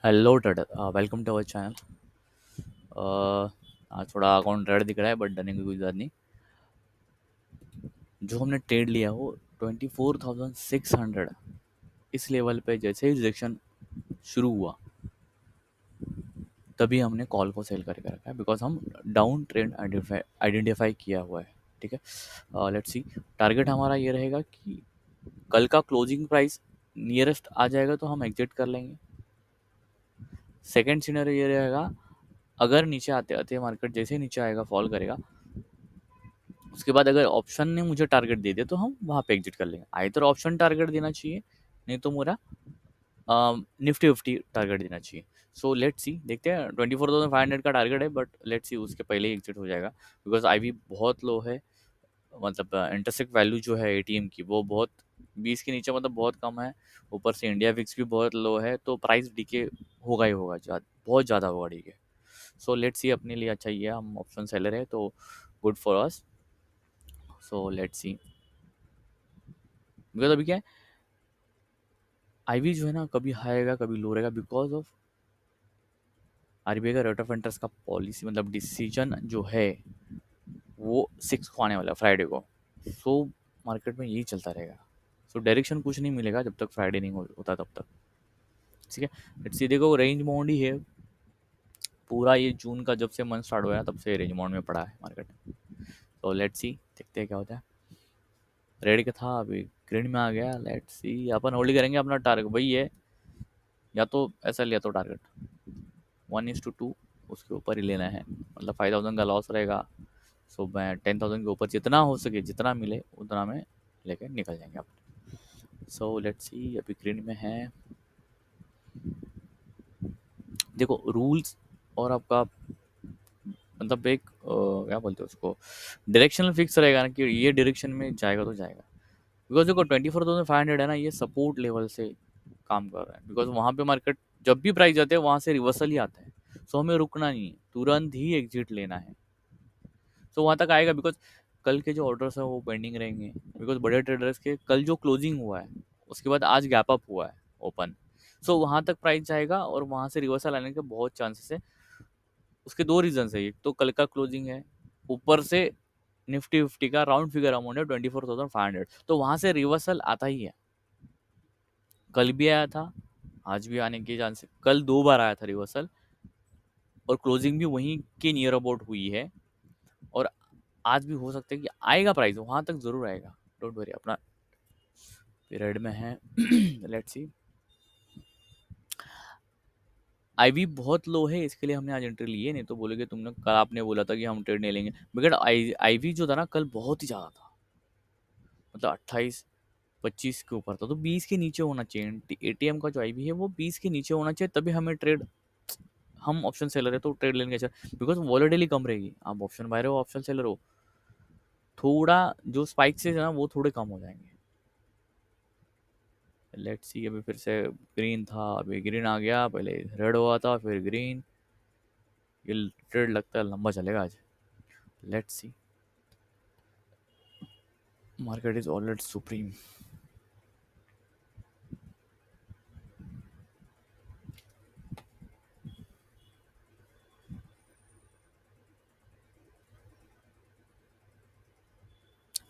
Hello trader, welcome to our channel. आज थोड़ा account red दिख रहा है बट डरने की कोई ज़रूरत नहीं। जो हमने ट्रेड लिया वो 24,600 इस लेवल पे जैसे ही रिजेक्शन शुरू हुआ तभी हमने कॉल को सेल करके रखा है बिकॉज हम डाउन ट्रेंड आइडेंटिफाई किया हुआ है। ठीक है, लेट्स सी। टारगेट हमारा ये रहेगा कि कल का क्लोजिंग प्राइस नियरेस्ट आ जाएगा तो हम एग्जिट कर लेंगे। सेकेंड सिनेरियो ये रहेगा, अगर नीचे आते आते मार्केट जैसे ही नीचे आएगा फॉल करेगा, उसके बाद अगर ऑप्शन ने मुझे टारगेट दे दिया तो हम वहाँ पे एग्जिट कर लेंगे। आइदर ऑप्शन टारगेट देना चाहिए, नहीं तो मेरा निफ्टी फिफ्टी टारगेट देना चाहिए। सो लेट्स सी, देखते हैं। 24,500 का टारगेट है बट लेट्स सी उसके पहले ही एग्जिट हो जाएगा बिकॉज आई वी बहुत लो है। मतलब इंटरसेक्ट वैल्यू जो है एटीएम की वो बहुत 20 के नीचे, मतलब बहुत कम है। ऊपर से इंडिया विक्स भी बहुत लो है तो प्राइस डीके होगा ही होगा, बहुत ज़्यादा होगा डीके। सो लेट्स सी, अपने लिए अच्छा ही है, हम ऑप्शन सेलर है तो good for us. So let's see, because अभी क्या है, आईवी जो है ना कभी हाई रहेगा कभी लो रहेगा बिकॉज ऑफ आरबीआई का रेट ऑफ इंटरेस्ट का पॉलिसी, मतलब डिसीजन जो है वो 6 को आने वाला है, फ्राइडे को। सो मार्केट में यही चलता रहेगा। सो डायरेक्शन कुछ नहीं मिलेगा जब तक फ्राइडे नहीं होता तब तक। ठीक है, लेट्स सी। देखो रेंज बाउंड ही है पूरा, ये जून का जब से मंथ स्टार्ट हुआ है तब से रेंज बाउंड में पड़ा है मार्केट। तो लेट्स सी, देखते हैं क्या होता है। रेड का था, अभी ग्रीन में आ गया। लेट्स सी, अपन होल्ड करेंगे अपना टारगेट वही है, या तो ऐसा लिया तो टारगेट 1:2 उसके ऊपर ही लेना है, मतलब 5,000 का लॉस रहेगा। सो मैं 10,000 के ऊपर जितना हो सके, जितना मिले उतना में लेके निकल जाएंगे आप। सो लेट्स सी, अभी ग्रीन में है। देखो रूल्स और आपका, मतलब एक क्या बोलते हैं उसको, डायरेक्शनल फिक्स रहेगा ना कि ये डायरेक्शन में जाएगा तो जाएगा। बिकॉज देखो 24,500 है ना, ये सपोर्ट लेवल से काम कर रहा है बिकॉज वहाँ पे मार्केट जब भी प्राइस जाते हैं वहाँ से रिवर्सल ही आता है। सो हमें रुकना नहीं है, तुरंत ही एग्जिट लेना है। सो वहाँ तक आएगा बिकॉज कल के जो ऑर्डर्स है वो पेंडिंग रहेंगे बिकॉज बड़े ट्रेडर्स के कल जो क्लोजिंग हुआ है उसके बाद आज गैप अप हुआ है ओपन। सो वहाँ तक प्राइस जाएगा और वहाँ से रिवर्सल आने के बहुत चांसेस है। उसके दो रीजन है, एक तो कल का क्लोजिंग है, ऊपर से निफ्टी फिफ्टी का राउंड फिगर अमाउंट है 24,500, तो वहाँ से रिवर्सल आता ही है। कल भी आया था, आज भी आने के चांस, कल 2 बार आया था रिवर्सल और क्लोजिंग भी वहीं के नियर अबाउट हुई है। और आज भी हो सकता है कि आएगा, प्राइस वहां तक जरूर आएगा। डोंट वरी, अपना पीरियड में है। लेट्स सी, आईवी बहुत लो है इसके लिए हमने आज एंट्री ली है, नहीं तो बोलोगे तुमने कल, आपने बोला था कि हम ट्रेड नहीं लेंगे। बिकॉज आईवी जो था ना कल बहुत ही ज्यादा था, मतलब 28-25 के ऊपर था, तो 20 के नीचे होना चाहिए। एटीएम का जो आईवी है वो 20 के नीचे होना चाहिए तभी हमें ट्रेड, हम ऑप्शन सेलर है तो ट्रेड लेने का, बिकॉज वॉलेटिलिटी कम रहेगी। आप ऑप्शन बायर हो, ऑप्शन सेलर हो, थोड़ा जो स्पाइक से है ना वो थोड़े कम हो जाएंगे। लेट्स सी, अभी फिर से ग्रीन था, अभी ग्रीन आ गया, पहले रेड हुआ था फिर ग्रीन। ये ट्रेड लगता है लंबा चलेगा आज। Let's see, market is already supreme.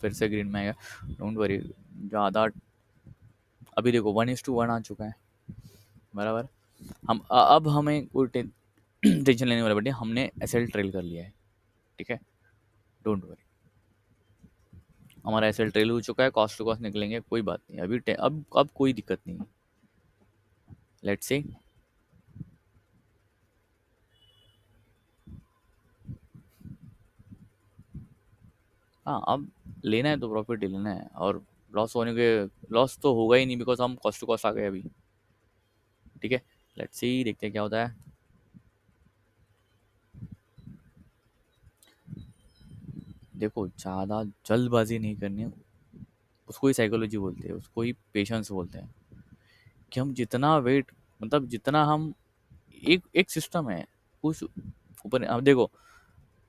फिर से ग्रीन में आएगा, डोंट वरी ज़्यादा। अभी देखो 1:1 आ चुका है, बराबर। हम अब हमें कोई टेंशन लेने वाला बट हमने एसएल ट्रेल कर लिया है। ठीक है, डोंट वरी, हमारा एसएल ट्रेल हो चुका है, कॉस्ट टू कॉस्ट निकलेंगे, कोई बात नहीं। अभी अब कोई दिक्कत नहीं है। लेट्स सी, हाँ अब लेना है तो प्रॉफिट ही लेना है, और लॉस होने के, लॉस तो होगा ही नहीं बिकॉज हम कॉस्ट टू कॉस्ट आ गए अभी। ठीक है, लेट्स सी, देखते हैं क्या होता है। देखो ज़्यादा जल्दबाजी नहीं करनी है, उसको ही साइकोलॉजी बोलते हैं, उसको ही पेशेंस बोलते हैं। कि हम जितना वेट, मतलब जितना हम, एक एक सिस्टम है उस ऊपर। अब देखो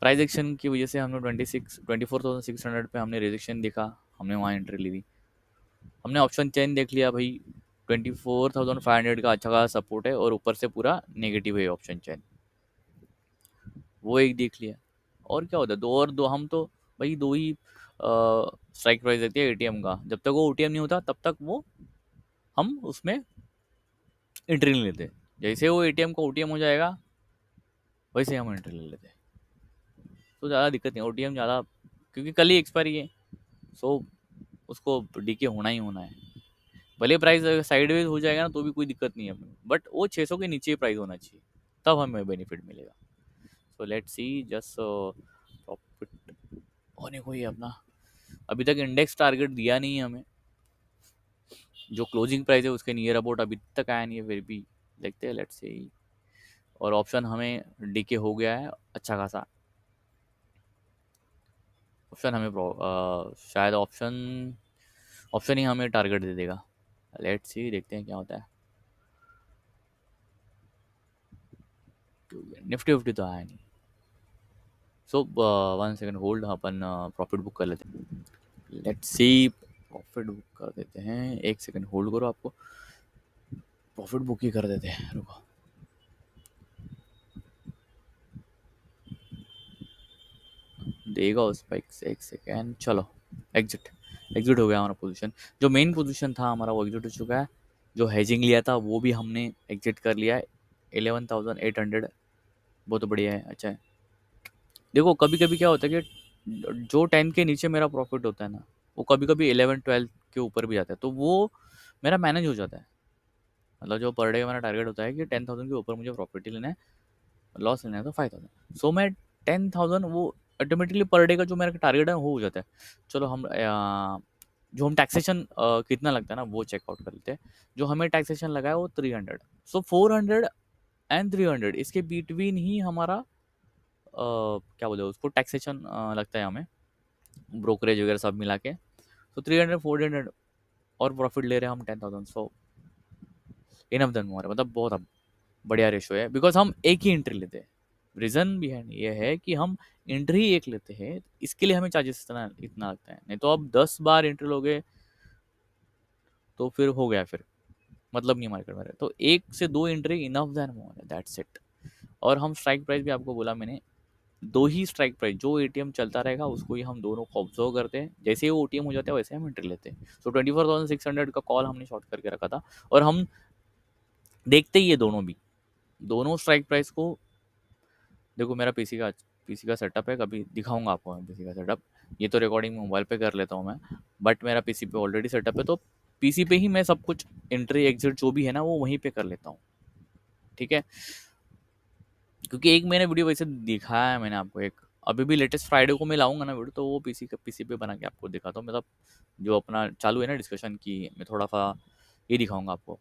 प्राइस एक्शन की वजह से हमने 24,600 पे हमने रिजेक्शन देखा, हमने वहाँ एंट्री ली थी। हमने ऑप्शन चेन देख लिया भाई, 24,500 का अच्छा खासा सपोर्ट है और ऊपर से पूरा नेगेटिव है ऑप्शन चेन, वो एक देख लिया। और क्या होता है, दो और दो, हम तो भाई दो ही स्ट्राइक प्राइस देती है एटीएम का, जब तक वो ओटीएम नहीं होता तब तक वो हम उसमें एंट्री नहीं लेते। जैसे वो एटीएम को ओटीएम हो जाएगा वैसे हम एंट्री ले लेते हैं। तो ज़्यादा दिक्कत नहीं, ओटीएम ज़्यादा, क्योंकि कल ही एक्सपायरी है, सो उसको डीके होना ही होना है। भले प्राइस साइडवेज हो जाएगा ना तो भी कोई दिक्कत नहीं है, बट वो 600 के नीचे प्राइस होना चाहिए, तब हमें बेनिफिट मिलेगा। So let's see, just profit होने को ही अपना, अभी तक इंडेक्स टारगेट दिया नहीं है हमें, जो क्लोजिंग प्राइस है उसके नियर अबाउट अभी तक आया नहीं है, फिर भी देखते हैं, लेट्स सी। और ऑप्शन हमें डीके हो गया है अच्छा खासा, ऑप्शन हमें शायद ऑप्शन ऑप्शन ही हमें टारगेट दे देगा। लेट्स सी, देखते हैं क्या होता है। निफ्टी उफ्टी तो आया नहीं, सो 1 सेकंड होल्ड, अपन प्रॉफिट बुक कर लेते हैं। लेट्स सी, प्रॉफिट बुक कर देते हैं, 1 सेकंड होल्ड करो, आपको प्रॉफिट बुक ही कर देते हैं, रुको। देगा उस स्पाइक से, 1 सेकंड, चलो एग्जिट, एग्जिट हो गया हमारा पोजीशन, जो मेन पोजीशन था हमारा वो एग्जिट हो चुका है, जो हेजिंग लिया था वो भी हमने एग्जिट कर लिया है, 11,800, बहुत बढ़िया है, अच्छा है। देखो कभी कभी क्या होता है कि जो 10 के नीचे मेरा प्रॉफिट होता है ना, वो कभी कभी 11-12 के ऊपर भी जाता है, तो वो मेरा मैनेज हो जाता है। मतलब जो पर डे का मेरा टारगेट होता है कि 10,000 के ऊपर मुझे प्रॉफिट ही लेना है, लॉस लेना है तो 5,000, सो मैं 10,000 वो ऑटोमेटिकली पर डे का जो मेरा टारगेट है वो हो जाता है। चलो हम जो हम टैक्सेशन कितना लगता है ना वो चेकआउट कर लेते हैं। जो हमें टैक्सेशन लगा है वो 300, सो 400 एंड 300 इसके बिटवीन ही हमारा क्या बोलते हैं उसको, टैक्सेशन लगता है हमें, ब्रोकरेज वगैरह सब मिला के। तो 300-400 और प्रॉफिट ले रहे हैं हम 10,000, सो इनफ देन मोर, मतलब बहुत अब बढ़िया रेशो है, बिकॉज हम एक ही एंट्री लेते हैं। रीज़न बिहाइंड ये है कि हम एंट्री एक लेते हैं, इसके लिए हमें चार्जेस इतना इतना लगता है, नहीं तो अब 10 बार एंट्री लोगे तो फिर हो गया, फिर मतलब नहीं मार्केट में रहे, तो 1 से 2 एंट्री इनफ देन मोर है, दैट्स इट। और हम स्ट्राइक प्राइस भी आपको बोला मैंने, दो ही स्ट्राइक प्राइस, जो एटीएम चलता रहेगा उसको ही हम दोनों को ऑब्जर्व करते हैं, जैसे ही वो एटीएम हो जाता है वैसे हम एंट्री लेते हैं। सो 24,600 का कॉल हमने शॉर्ट करके रखा था, और हम देखते ही ये दोनों भी, दोनों स्ट्राइक प्राइस को। देखो मेरा पीसी का सेटअप है, कभी दिखाऊंगा आपको मैं पीसी का सेटअप। ये तो रिकॉर्डिंग मोबाइल पे कर लेता हूँ मैं, बट मेरा पीसी पे ऑलरेडी सेटअप है, तो पीसी पे ही मैं सब कुछ एंट्री एग्जिट जो भी है ना वो वहीं पे कर लेता हूँ, ठीक है। क्योंकि एक मैंने वीडियो वैसे दिखाया है मैंने आपको एक, अभी भी लेटेस्ट फ्राइडे को मैं लाऊंगा ना वीडियो, तो वो पीसी पे बना के आपको दिखाता हूँ, मतलब जो अपना चालू है ना डिस्कशन की, मैं थोड़ा सा ये दिखाऊंगा आपको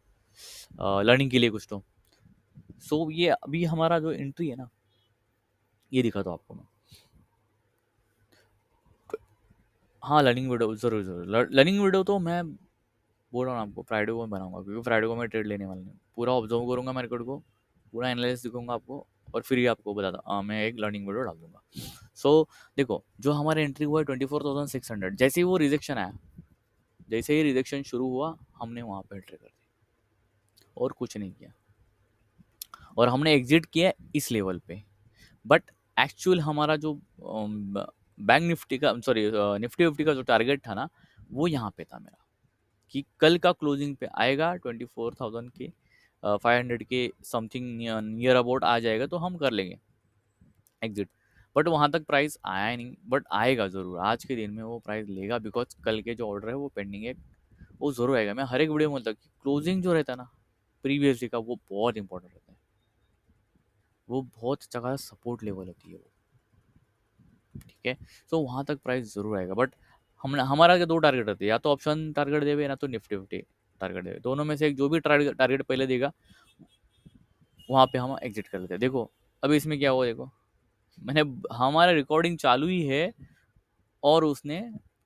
लर्निंग के लिए कुछ तो। सो ये अभी हमारा जो एंट्री है ना, ये दिखाता हूँ आपको मैं। हाँ लर्निंग वीडियो जरूर जरूर, लर्निंग वीडियो तो मैं बोल रहा हूँ आपको फ्राइडे को मैं बनाऊंगा, क्योंकि फ्राइडे को मैं ट्रेड लेने वाला नहीं, पूरा ऑब्जर्व करूंगा मार्केट को, पूरा एनालिसिस दिखाऊंगा आपको, और फिर ही आपको बताता मैं एक लर्निंग वीडियो डाल दूंगा। सो देखो जो हमारा एंट्री हुआ है 24,600, जैसे ही वो रिजेक्शन आया, जैसे ही रिजेक्शन शुरू हुआ हमने वहाँ पे एंट्री कर दी, और कुछ नहीं किया, और हमने एग्जिट किया इस लेवल पे। बट एक्चुअल हमारा जो बैंक निफ्टी का, सॉरी निफ्टी फिफ्टी का जो टारगेट था ना, वो यहाँ पे था मेरा, कि कल का क्लोजिंग पे आएगा 24,000 के 500 के समथिंग नियर अबाउट आ जाएगा, तो हम कर लेंगे एग्जिट। बट वहाँ तक प्राइस आया ही नहीं, बट आएगा ज़रूर, आज के दिन में वो प्राइस लेगा, बिकॉज कल के जो ऑर्डर है वो पेंडिंग है, वो ज़रूर आएगा। मैं हर एक वीडियो में बोलता हूँ कि क्लोजिंग जो रहता है ना प्रीवियस डे का, वो बहुत इंपॉर्टेंट रहता है, वो बहुत अच्छा खासा सपोर्ट लेवल होती है वो, ठीक है। सो वहाँ तक प्राइस ज़रूर आएगा, बट हम हमारा क्या दो टारगेट रहते हैं, या तो ऑप्शन टारगेट देवे ना तो निफ्टी फिफ्टी टारगेट देवे, दोनों में से एक जो भी टारगेट पहले देगा वहाँ पे हम एग्जिट कर लेते हैं। देखो अभी इसमें क्या हुआ, देखो मैंने, हमारा रिकॉर्डिंग चालू ही है और उसने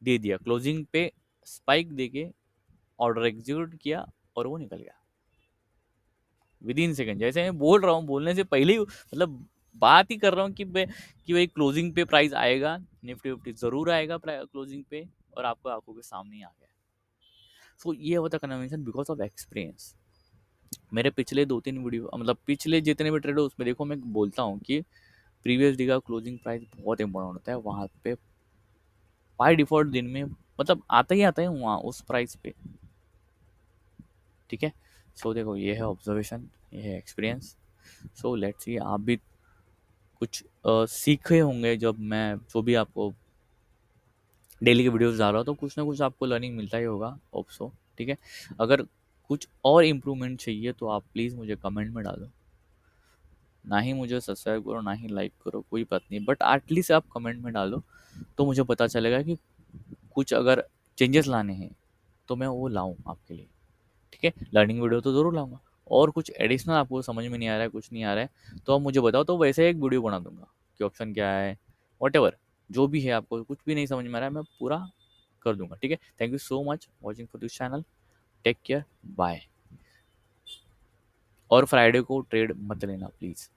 दे दिया क्लोजिंग पे, स्पाइक दे के ऑर्डर एग्जीक्यूट किया, और वो निकल गया विद इन सेकेंड। जैसे मैं बोल रहा हूँ, बोलने से पहले ही मतलब बात ही कर रहा हूँ कि भाई क्लोजिंग पे प्राइस आएगा, निफ्टी फिफ्टी जरूर आएगा क्लोजिंग पे, और आपको आंखों के सामने ही आ गया। सो ये होता है कन्वेंशन बिकॉज ऑफ एक्सपीरियंस। मेरे पिछले 2-3 वीडियो मतलब पिछले जितने भी ट्रेड है उसमें देखो मैं बोलता हूँ कि प्रीवियस डे का क्लोजिंग प्राइस बहुत इंपॉर्टेंट होता है। वहाँ पे बाय डिफ़ॉल्ट दिन में मतलब आता ही वहाँ उस प्राइस पे, ठीक है? सो देखो ये है ऑब्जर्वेशन, ये है एक्सपीरियंस। सो लेट्स सी आप भी कुछ सीखे होंगे जब मैं जो भी आपको डेली के वीडियोस डाल रहा हूँ, तो कुछ ना कुछ आपको लर्निंग मिलता ही होगा, होप सो, ठीक है? अगर कुछ और इम्प्रूवमेंट चाहिए तो आप प्लीज़ मुझे कमेंट में डालो। ना ही मुझे सब्सक्राइब करो, ना ही लाइक करो, कोई बात नहीं, बट एटलीस्ट आप कमेंट में डालो तो मुझे पता चलेगा कि कुछ अगर चेंजेस लाने हैं तो मैं वो लाऊँ आपके लिए, ठीक है? लर्निंग वीडियो तो ज़रूर लाऊँगा, और कुछ एडिशनल आपको समझ में नहीं आ रहा है, कुछ नहीं आ रहा है, तो आप मुझे बताओ, तो वैसे एक वीडियो बना दूँगा कि ऑप्शन क्या है, व्हाटएवर जो भी है, आपको कुछ भी नहीं समझ में आ रहा है, मैं पूरा कर दूँगा, ठीक है? Thank you so much watching for this channel. Take care, bye. और फ्राइडे को ट्रेड मत लेना प्लीज़।